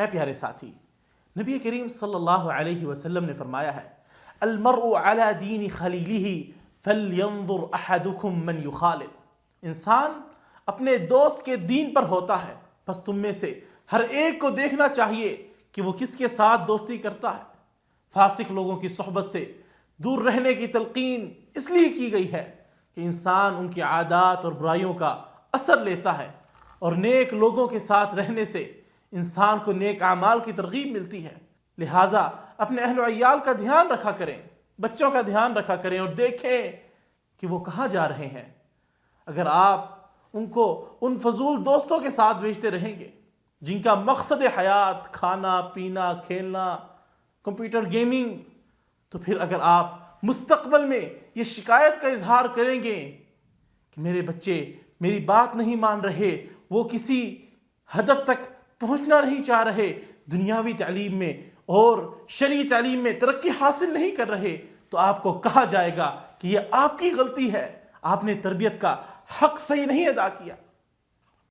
اے پیارے ساتھی، نبی کریم صلی اللہ علیہ وسلم نے فرمایا ہے المرء علی دین خلیلہ فلینظر احدکم من یخالل، انسان اپنے دوست کے دین پر ہوتا ہے، بس تم میں سے ہر ایک کو دیکھنا چاہیے کہ وہ کس کے ساتھ دوستی کرتا ہے۔ فاسق لوگوں کی صحبت سے دور رہنے کی تلقین اس لیے کی گئی ہے کہ انسان ان کی عادات اور برائیوں کا اثر لیتا ہے، اور نیک لوگوں کے ساتھ رہنے سے انسان کو نیک اعمال کی ترغیب ملتی ہے۔ لہٰذا اپنے اہل و عیال کا دھیان رکھا کریں، بچوں کا دھیان رکھا کریں، اور دیکھیں کہ وہ کہاں جا رہے ہیں۔ اگر آپ ان کو ان فضول دوستوں کے ساتھ بھیجتے رہیں گے جن کا مقصد حیات کھانا پینا کھیلنا کمپیوٹر گیمنگ، تو پھر اگر آپ مستقبل میں یہ شکایت کا اظہار کریں گے کہ میرے بچے میری بات نہیں مان رہے، وہ کسی ہدف تک پہنچنا نہیں چاہ رہے، دنیاوی تعلیم میں اور شرعی تعلیم میں ترقی حاصل نہیں کر رہے، تو آپ کو کہا جائے گا کہ یہ آپ کی غلطی ہے، آپ نے تربیت کا حق صحیح نہیں ادا کیا۔